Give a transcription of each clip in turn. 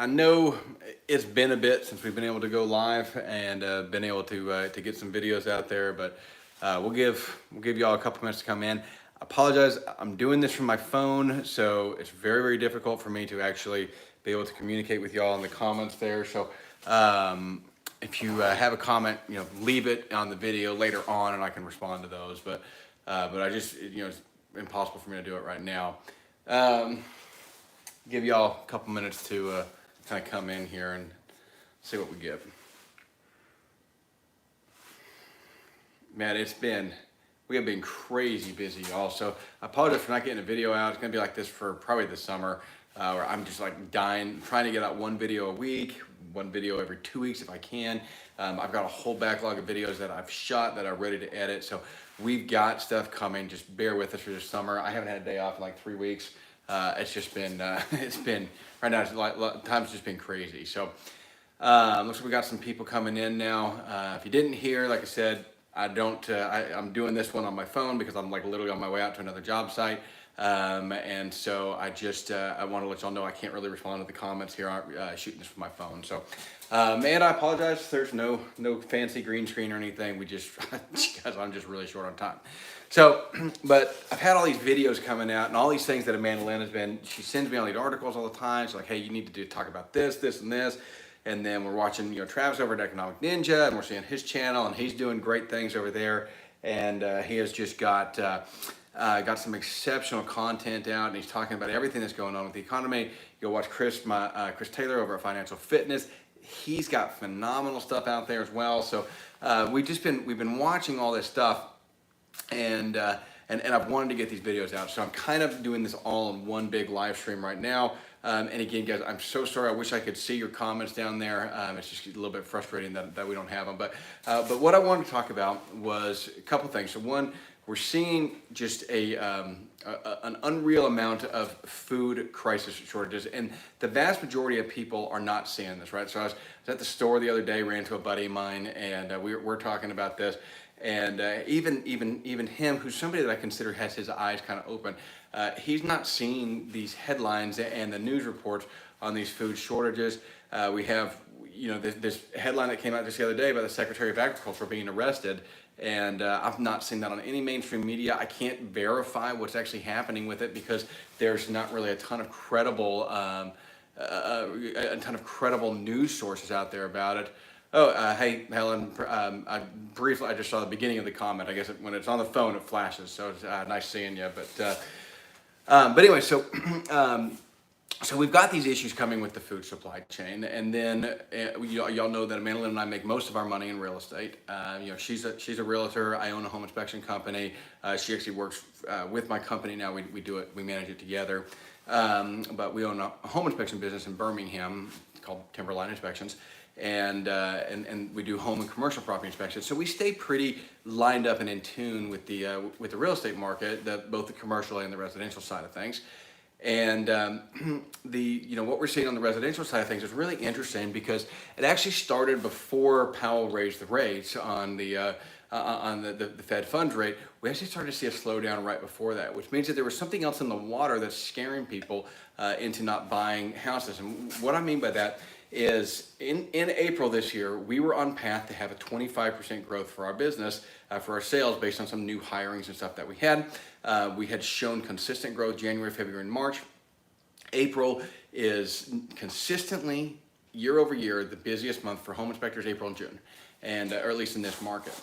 I know it's been a bit since we've been able to go live and been able to get some videos out there, but we'll give y'all a couple minutes to come in. I apologize. I'm doing this from my phone, so it's very, very difficult for me to actually be able to communicate with y'all in the comments there. So if you have a comment, leave it on the video later on, and I can respond to those. But I just, it's impossible for me to do it right now. Give y'all a couple minutes to kind of come in here and see what we get. Man, we have been crazy busy, y'all. So I apologize for not getting a video out. It's gonna be like this for probably the summer, where I'm just like dying, trying to get out one video a week, one video every 2 weeks if I can. I've got a whole backlog of videos that I've shot that I'm ready to edit. So we've got stuff coming. Just bear with us for this summer. I haven't had a day off in like 3 weeks. It's just been, right now, time's just been crazy. So looks like we got some people coming in now. If you didn't hear, like I said, I'm doing this one on my phone because I'm like literally on my way out to another job site. And so I just, I want to let y'all know I can't really respond to the comments here. I'm shooting this from my phone. So, and I apologize. There's no fancy green screen or anything. Because I'm just really short on time. So, but I've had all these videos coming out and all these things that Amanda Lynn she sends me all these articles all the time. She's like, hey, you need to talk about this, this, and this. And then we're watching, Travis over at Economic Ninja, and we're seeing his channel, and he's doing great things over there. And he has just got some exceptional content out, and he's talking about everything that's going on with the economy. You go watch Chris Taylor over at Financial Fitness. He's got phenomenal stuff out there as well. So we've been watching all this stuff, and I've wanted to get these videos out. So I'm kind of doing this all in one big live stream right now. And again, guys, I'm so sorry. I wish I could see your comments down there. It's just a little bit frustrating that we don't have them. But what I wanted to talk about was a couple things. So one, we're seeing just an unreal amount of food crisis shortages, and the vast majority of people are not seeing this, right? So I was at the store the other day, ran to a buddy of mine, and we're talking about this. And even him, who's somebody that I consider has his eyes kind of open, he's not seeing these headlines and the news reports on these food shortages. We have, this headline that came out just the other day about the Secretary of Agriculture being arrested, and I've not seen that on any mainstream media. I can't verify what's actually happening with it because there's not really a ton of credible news sources out there about it. Oh, hey, Helen. I just saw the beginning of the comment. I guess when it's on the phone, it flashes. So it's nice seeing you. But anyway, so we've got these issues coming with the food supply chain, and then y'all know that Amanda Lynn and I make most of our money in real estate. She's a realtor. I own a home inspection company. She actually works with my company now. We manage it together. But we own a home inspection business in Birmingham called Timberline Inspections. And we do home and commercial property inspections. So we stay pretty lined up and in tune with the real estate market, both the commercial and the residential side of things. And what we're seeing on the residential side of things is really interesting because it actually started before Powell raised the rates on the Fed funds rate. We actually started to see a slowdown right before that, which means that there was something else in the water that's scaring people into not buying houses. And what I mean by that is in April this year, we were on path to have a 25% growth for our business, for our sales, based on some new hirings and stuff that we had. We had shown consistent growth January, February, and March. April is consistently, year over year, the busiest month for home inspectors, April and June, and or at least in this market.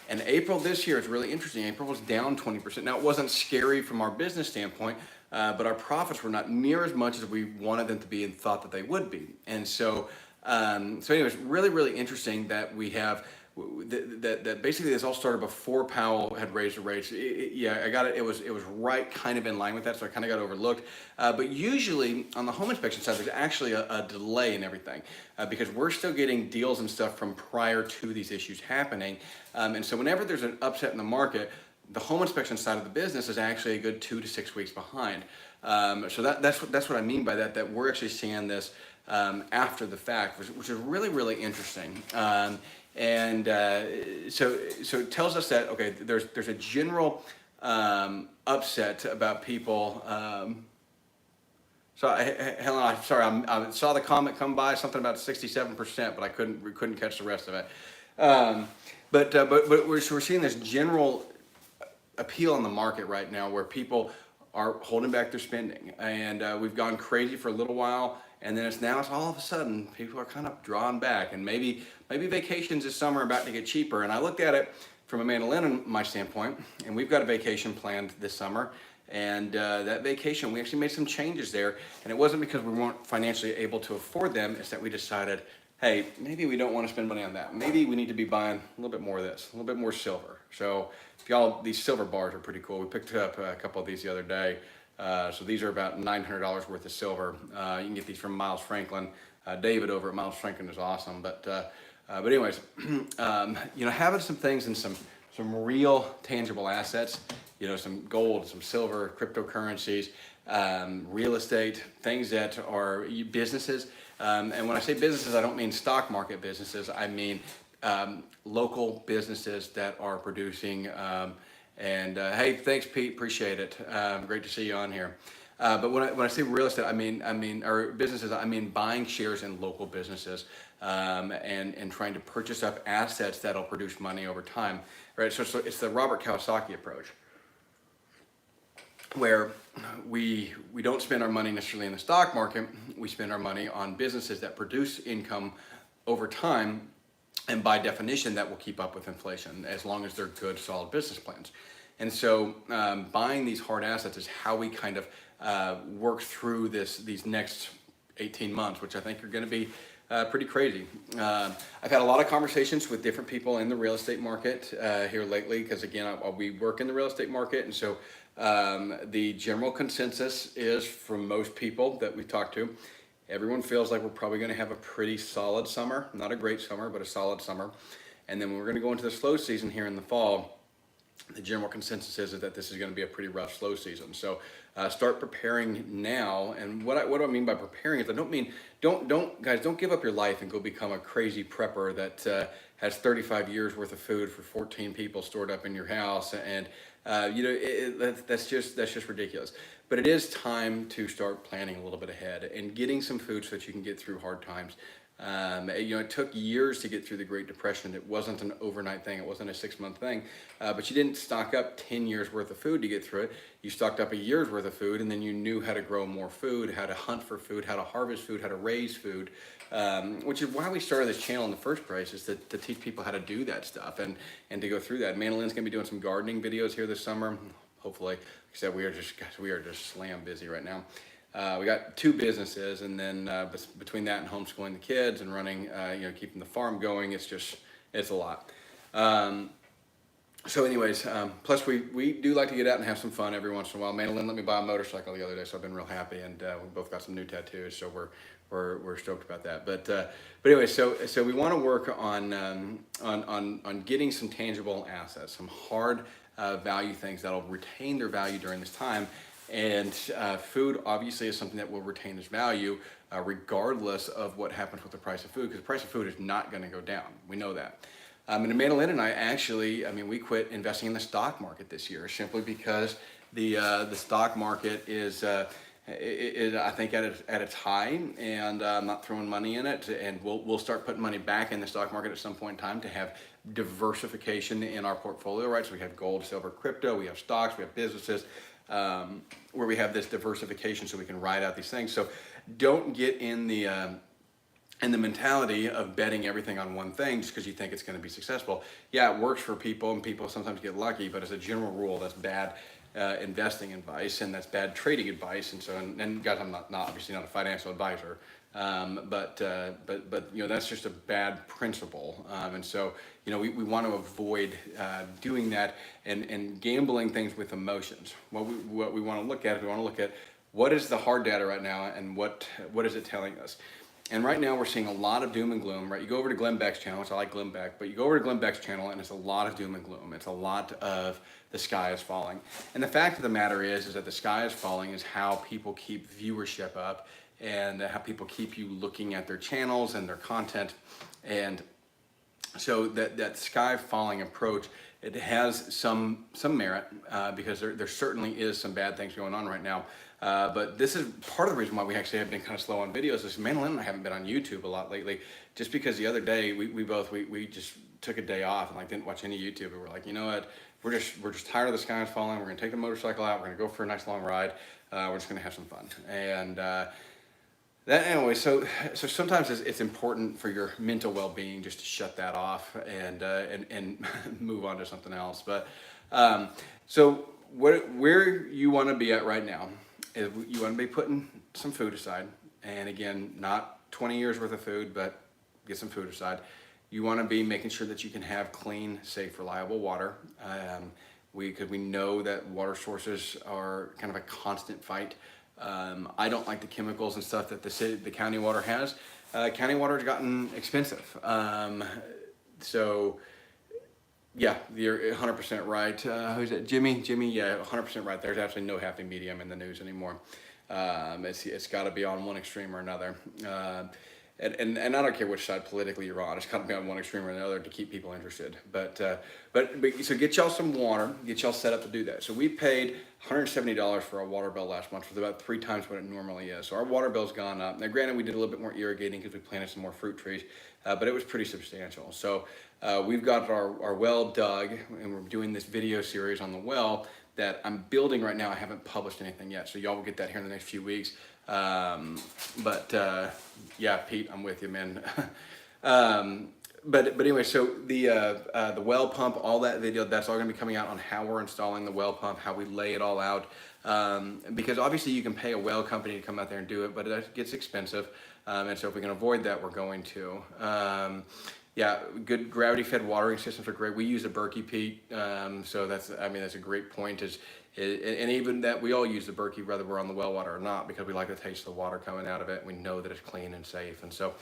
And April this year is really interesting. April was down 20%. Now, it wasn't scary from our business standpoint, but our profits were not near as much as we wanted them to be and thought that they would be. And so anyways, really, really interesting that we have that basically this all started before Powell had raised the rates. I got it. It was right kind of in line with that, so I kind of got overlooked. But usually on the home inspection side, there's actually a delay in everything because we're still getting deals and stuff from prior to these issues happening. And so whenever there's an upset in the market, the home inspection side of the business is actually a good 2 to 6 weeks behind. So that's what I mean by that we're actually seeing this after the fact, which is really, really interesting. So it tells us that, okay, there's a general upset about people. So Helen, I'm sorry, I saw the comment come by, something about 67%, but we couldn't catch the rest of it. Um, but we're seeing this general appeal in the market right now where people are holding back their spending, and we've gone crazy for a little while, and then it's all of a sudden people are kind of drawing back, and maybe vacations this summer are about to get cheaper. And I looked at it from Amanda Lynn and my standpoint, and we've got a vacation planned this summer. And that vacation, we actually made some changes there, and it wasn't because we weren't financially able to afford them. It's that we decided, hey, maybe we don't want to spend money on that. Maybe we need to be buying a little bit more of this, a little bit more silver. So if y'all, these silver bars are pretty cool. We picked up a couple of these the other day. So these are about $900 worth of silver. You can get these from Miles Franklin. David over at Miles Franklin is awesome. But anyways, having some things and some real tangible assets, some gold, some silver, cryptocurrencies, real estate, things that are businesses. And when I say businesses, I don't mean stock market businesses. I mean local businesses that are producing. Hey, thanks, Pete. Appreciate it. Great to see you on here. But when I say real estate, I mean, or businesses, I mean buying shares in local businesses and trying to purchase up assets that'll produce money over time. Right. So it's the Robert Kiyosaki approach, where we don't spend our money necessarily in the stock market. We spend our money on businesses that produce income over time, and by definition that will keep up with inflation as long as they're good, solid business plans. And so buying these hard assets is how we kind of work through these next 18 months, which I think are going to be pretty crazy. I've had a lot of conversations with different people in the real estate market here lately, because again, we work in the real estate market, and so the general consensus is from most people that we talk to, everyone feels like we're probably going to have a pretty solid summer, not a great summer, but a solid summer. And then when we're going to go into the slow season here in the fall, the general consensus is that this is going to be a pretty rough slow season. So start preparing now. And what do I mean by preparing is I don't mean don't give up your life and go become a crazy prepper that has 35 years worth of food for 14 people stored up in your house, and that's just ridiculous. But it is time to start planning a little bit ahead and getting some food so that you can get through hard times. It took years to get through the Great Depression. It wasn't an overnight thing. It wasn't a 6-month thing. But you didn't stock up 10 years worth of food to get through it. You stocked up a year's worth of food, and then you knew how to grow more food, how to hunt for food, how to harvest food, how to raise food, which is why we started this channel in the first place, is to teach people how to do that stuff and to go through that. Mandalin's going to be doing some gardening videos here this summer. Hopefully, like I said, we are just slam busy right now. We got 2 businesses, and then between that and homeschooling the kids and running, keeping the farm going, it's a lot. So anyways, plus we do like to get out and have some fun every once in a while. Mandolin let me buy a motorcycle the other day, so I've been real happy, and we both got some new tattoos, so we're stoked about that. But anyway, so we want to work on getting some tangible assets, some hard value things that'll retain their value during this time. And food obviously is something that will retain its value regardless of what happens with the price of food, because the price of food is not going to go down. We know that. And Amanda Lynn and I we quit investing in the stock market this year simply because the stock market is I think at its high, and I'm not throwing money in it. And we'll start putting money back in the stock market at some point in time to have diversification in our portfolio, right? So we have gold, silver, crypto, we have stocks, we have businesses. Where we have this diversification so we can ride out these things. So don't get in the mentality of betting everything on one thing just because you think it's going to be successful. Yeah, it works for people, and people sometimes get lucky, but as a general rule, that's bad investing advice, and that's bad trading advice. And so, and guys, I'm not obviously not a financial advisor, but that's just a bad principle. And so, we want to avoid doing that and gambling things with emotions. What we want to look at is we want to look at what is the hard data right now, and what is it telling us. And right now we're seeing a lot of doom and gloom, right? You go over to Glenn Beck's channel, which I like Glenn Beck, but you go over to Glenn Beck's channel and it's a lot of doom and gloom. It's a lot of the sky is falling. And the fact of the matter is that the sky is falling is how people keep viewership up, and how people keep you looking at their channels and their content. And so that sky falling approach, it has some merit, because there certainly is some bad things going on right now. But this is part of the reason why we actually have been kind of slow on videos. Is Madeline and I haven't been on YouTube a lot lately, just because the other day we just took a day off and like didn't watch any YouTube, and we're like, you know what, we're just tired of the sky is falling. We're gonna take the motorcycle out. We're gonna go for a nice long ride. We're just gonna have some fun. And that anyway, so sometimes it's important for your mental well-being just to shut that off and move on to something else. But so where you want to be at right now is you want to be putting some food aside, and again, not 20 years worth of food, but get some food aside. You want to be making sure that you can have clean, safe, reliable water. Because we know that water sources are kind of a constant fight. I don't like the chemicals and stuff that the county water has. County water has gotten expensive. So yeah, you're 100% right. Who's that? Jimmy? Yeah, 100% right. There's absolutely no happy medium in the news anymore. It's got to be on one extreme or another. And I don't care which side politically you're on. It's got to be on one extreme or another to keep people interested. But so get y'all some water. Get y'all set up to do that. So we paid $170 for our water bill last month, which was about 3 times what it normally is. So our water bill's gone up. Now, granted, we did a little bit more irrigating because we planted some more fruit trees, but it was pretty substantial. So we've got our well dug, and we're doing this video series on the well that I'm building right now. I haven't published anything yet, so y'all will get that here in the next few weeks. Yeah, Pete, I'm with you, man. But anyway, so the well pump, all that video, that's all gonna be coming out on how we're installing the well pump, how we lay it all out. Because obviously you can pay a well company to come out there and do it, but it gets expensive. And so if we can avoid that, we're going to. Yeah, good gravity-fed watering systems are great. We use a Berkey, Pete, so that's a great point. And even that, we all use the Berkey whether we're on the well water or not, because we like to taste the water coming out of it. We know that it's clean and safe, and so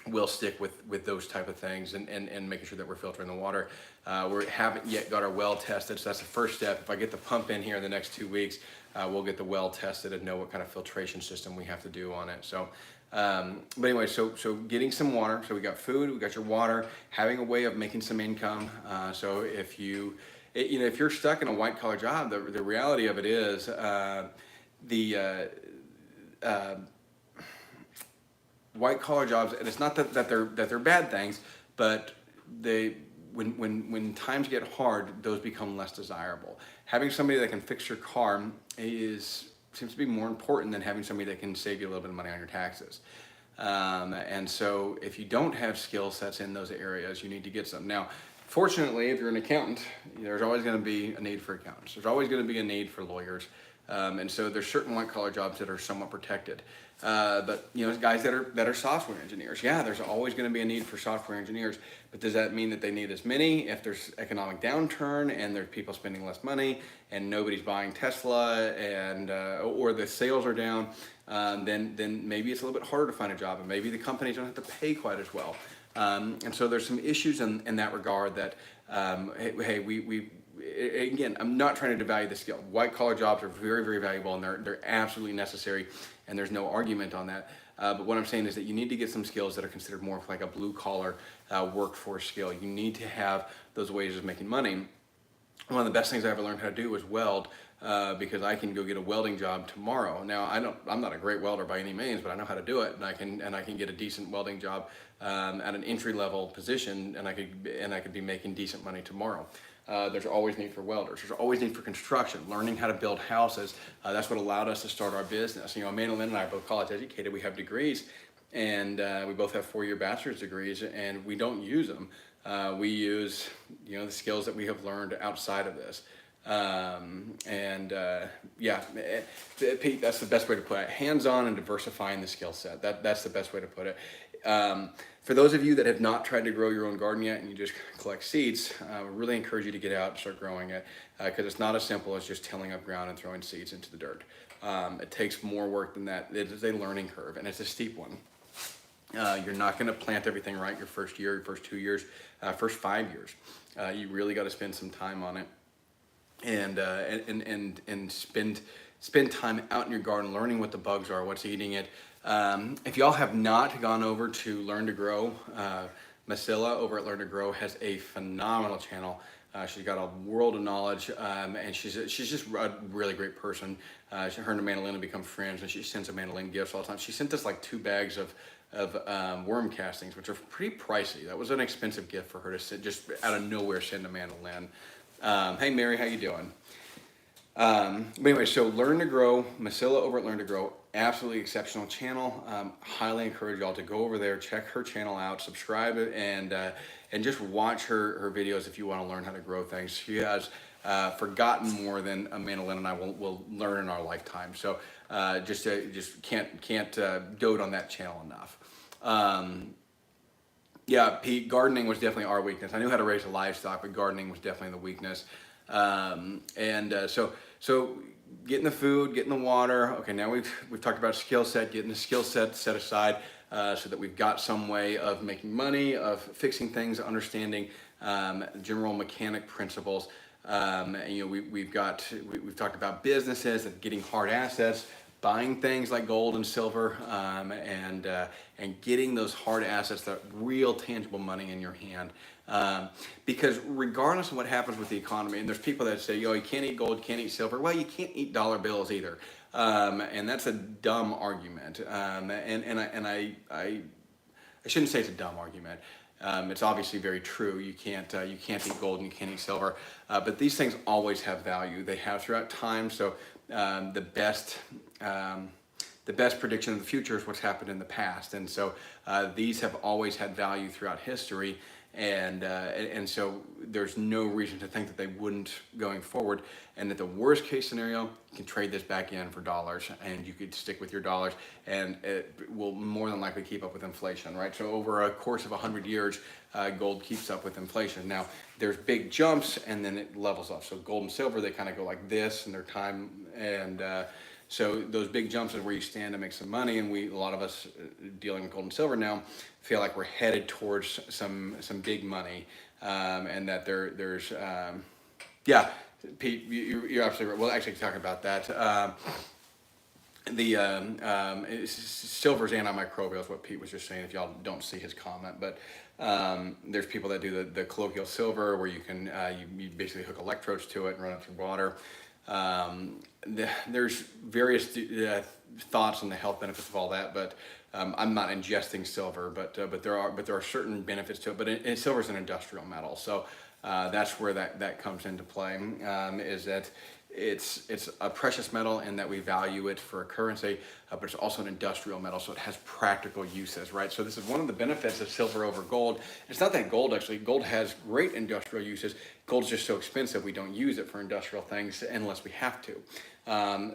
we'll stick with those type of things and making sure that we're filtering the water. We haven't yet got our well tested, so that's the first step. If I get the pump in here in the next 2 weeks, we'll get the well tested and know what kind of filtration system we have to do on it. So. But anyway, so getting some water. So we got food, we got your water, having a way of making some income. So if if you're stuck in a white collar job, the reality of it is white collar jobs, and it's not that they're bad things, but when times get hard, those become less desirable. Having somebody that can fix your car seems to be more important than having somebody that can save you a little bit of money on your taxes. And so if you don't have skill sets in those areas, you need to get some. Now, fortunately, if you're an accountant, there's always going to be a need for accountants. There's always going to be a need for lawyers. And so there's certain white collar jobs that are somewhat protected. But guys that are software engineers, yeah, there's always going to be a need for software engineers. But does that mean that they need as many? If there's economic downturn and there's people spending less money and nobody's buying Tesla and or the sales are down, then maybe it's a little bit harder to find a job, and maybe the companies don't have to pay quite as well. And so there's some issues in that regard that again, I'm not trying to devalue the skill. White collar jobs are very, very valuable, and they're absolutely necessary, and there's no argument on that. But what I'm saying is that you need to get some skills that are considered more like a blue collar workforce skill. You need to have those ways of making money. One of the best things I ever learned how to do was weld, because I can go get a welding job tomorrow. Now I'm not a great welder by any means, but I know how to do it, and I can get a decent welding job at an entry level position, and I could be making decent money tomorrow. There's always need for welders. There's always need for construction, learning how to build houses. That's what allowed us to start our business. Amanda Lynn and I are both college educated. We have degrees, and we both have 4-year bachelor's degrees, and we don't use them. We use, the skills that we have learned outside of this. Yeah, Pete, that's the best way to put it. Hands-on and diversifying the skill set. That's the best way to put it. For those of you that have not tried to grow your own garden yet and you just collect seeds, I really encourage you to get out and start growing it, because it's not as simple as just tilling up ground and throwing seeds into the dirt. It takes more work than that. It is a learning curve, and it's a steep one. You're not going to plant everything right your first year, your first 2 years, first 5 years. You really got to spend some time on it, and spend time out in your garden learning what the bugs are, what's eating it. If y'all have not gone over to Learn to Grow, Masilla over at Learn to Grow has a phenomenal channel She's got a world of knowledge, and she's just a really great person. Her and Amanda Lynn have become friends, and she sends Amanda Lynn gifts all the time. She sent us like 2 bags of worm castings, which are pretty pricey. That was an expensive gift for her to just out of nowhere send Amanda Lynn. Hey Mary, how you doing? But anyway, so Learn to Grow, Masilla over at Learn to Grow, absolutely exceptional channel. Highly encourage y'all to go over there, check her channel out, subscribe, and just watch her videos if you want to learn how to grow things. She has forgotten more than Amanda Lynn and I will learn in our lifetime. So just can't dote on that channel enough. Yeah, Pete, gardening was definitely our weakness. I knew how to raise a livestock, but gardening was definitely the weakness. So getting the food, getting the water. Okay, now we've talked about skill set, getting the skill set set aside so that we've got some way of making money, of fixing things, understanding general mechanic principles. We've talked about businesses and getting hard assets, buying things like gold and silver, and getting those hard assets, that real tangible money in your hand. Because regardless of what happens with the economy, and there's people that say, yo, you can't eat gold, can't eat silver. Well, you can't eat dollar bills either. And that's a dumb argument. I shouldn't say it's a dumb argument. It's obviously very true. You can't eat gold and you can't eat silver. But these things always have value. They have throughout time. So the best prediction of the future is what's happened in the past. And so these have always had value throughout history. And so there's no reason to think that they wouldn't going forward, and that the worst case scenario, you can trade this back in for dollars and you could stick with your dollars, and it will more than likely keep up with inflation, right? So over a course of 100 years, gold keeps up with inflation. Now there's big jumps and then it levels off. So gold and silver, they kind of go like this in their time, and so those big jumps is where you stand to make some money, and a lot of us dealing with gold and silver now feel like we're headed towards some big money, and that there's yeah, Pete, you're absolutely right. We'll actually talk about that. Silver's antimicrobial is what Pete was just saying, if y'all don't see his comment, but there's people that do the colloquial silver, where you can you basically hook electrodes to it and run it through water. There's various thoughts on the health benefits of all that, but I'm not ingesting silver, but there are certain benefits to it. But silver is an industrial metal, so that's where that comes into play. Is that it's a precious metal in that we value it for a currency, but it's also an industrial metal, so it has practical uses, right? So this is one of the benefits of silver over gold. It's not that gold has great industrial uses. Gold's just so expensive we don't use it for industrial things unless we have to.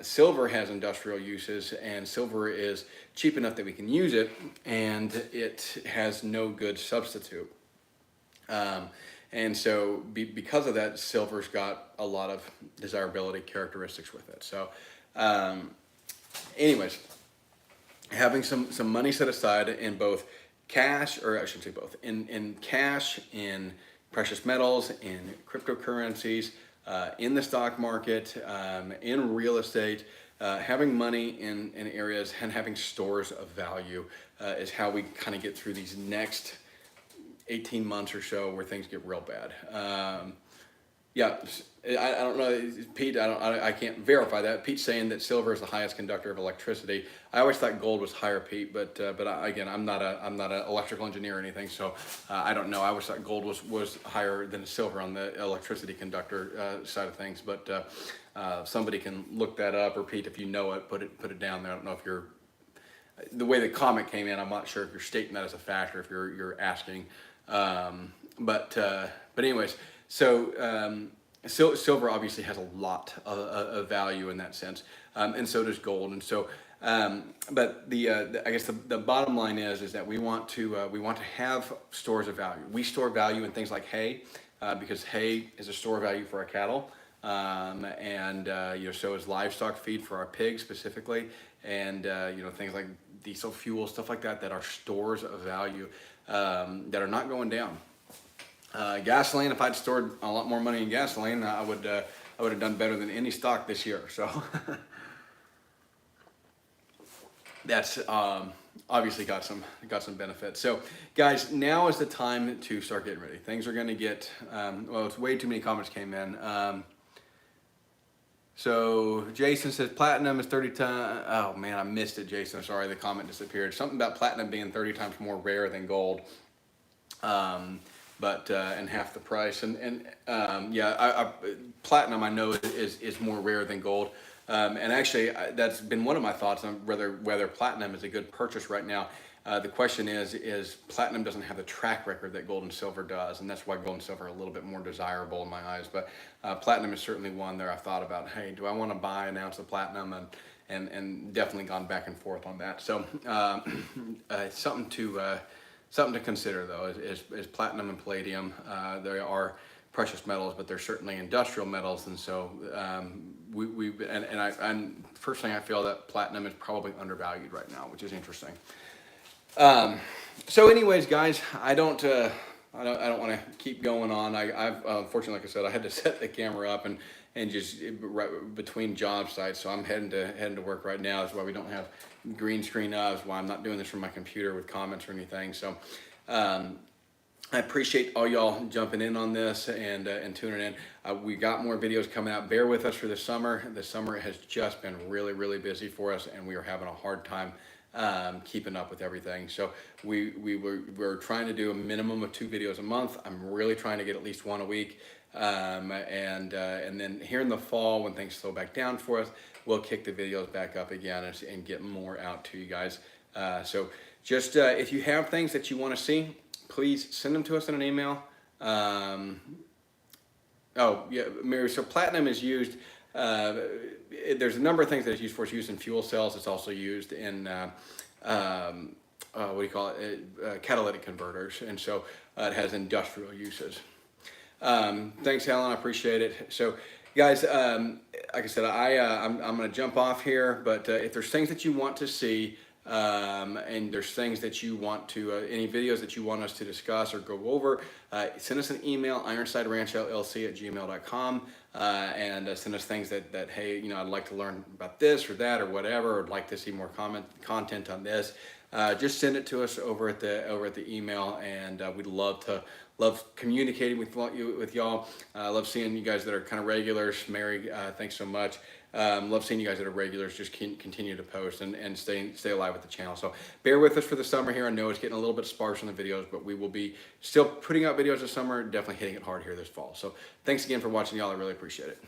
Silver has industrial uses, and silver is cheap enough that we can use it, and it has no good substitute. And so because of that, silver's got a lot of desirability characteristics with it. So anyways, having some money set aside in both cash, or I shouldn't say both, in cash, in precious metals, in cryptocurrencies, in the stock market, in real estate, having money in areas and having stores of value is how we kind of get through these next 18 months or so where things get real bad. Yeah, I don't know, Pete. I can't verify that. Pete's saying that silver is the highest conductor of electricity. I always thought gold was higher, Pete, but again, I'm not an electrical engineer or anything, so I don't know. I always thought gold was higher than silver on the electricity conductor side of things. But somebody can look that up, or Pete, if you know it, put it down there. I don't know if you're the way the comment came in. I'm not sure if you're stating that as a fact or if you're asking. But anyways, so silver obviously has a lot of value in that sense, and so does gold. And so, but I guess the bottom line is that we want to have stores of value. We store value in things like hay, because hay is a store of value for our cattle, and so is livestock feed for our pigs specifically, and things like diesel fuel, stuff like that are stores of value. That are not going down. Gasoline, if I'd stored a lot more money in gasoline, I would have done better than any stock this year. So that's obviously got some benefits. So guys, now is the time to start getting ready. Things are going to get, well, it's way too many comments came in. So Jason says platinum is 30 times, oh man, I missed it, Jason. Sorry, the comment disappeared. Something about platinum being 30 times more rare than gold. And half the price. Yeah, platinum I know is more rare than gold. And actually, that's been one of my thoughts on whether platinum is a good purchase right now. The question is platinum doesn't have the track record that gold and silver does, and that's why gold and silver are a little bit more desirable in my eyes. But platinum is certainly one there I've thought about. Hey, do I want to buy an ounce of platinum? And definitely gone back and forth on that. So something to consider though is platinum and palladium. They are precious metals, but they're certainly industrial metals, and so I personally I feel that platinum is probably undervalued right now, which is interesting. So anyways, guys, I don't want to keep going on. I've unfortunately, like I said, I had to set the camera up and just right between job sites. So I'm heading to work right now. That's why we don't have green screen up. That's why I'm not doing this from my computer with comments or anything. So I appreciate all y'all jumping in on this and tuning in. We got more videos coming out. Bear with us for the summer. The summer has just been really busy for us, and we are having a hard time keeping up with everything. So we're trying to do a minimum of 2 videos a month. I'm really trying to get at least 1 a week. And then here in the fall, when things slow back down for us, we'll kick the videos back up again and get more out to you guys. So just if you have things that you want to see, please send them to us in an email. Oh yeah, Mary, so platinum is used, there's a number of things that it's used for. It's used in fuel cells. It's also used in, what do you call it, catalytic converters. And so it has industrial uses. Thanks, Helen, I appreciate it. So guys, like I said, I'm going to jump off here, but if there's things that you want to see, and there's things that you want to, any videos that you want us to discuss or go over, send us an email, ironsideranchlc@gmail.com, and send us things that, hey, you know, I'd like to learn about this or that or whatever, or I'd like to see more content on this. Just send it to us over at the email, and we'd love communicating with y'all. Love seeing you guys that are kind of regulars. Mary, thanks so much. Love seeing you guys that are regulars. Just continue to post and stay alive with the channel. So bear with us for the summer here. I know it's getting a little bit sparse on the videos, but we will be still putting out videos this summer. Definitely hitting it hard here this fall. So thanks again for watching, y'all. I really appreciate it.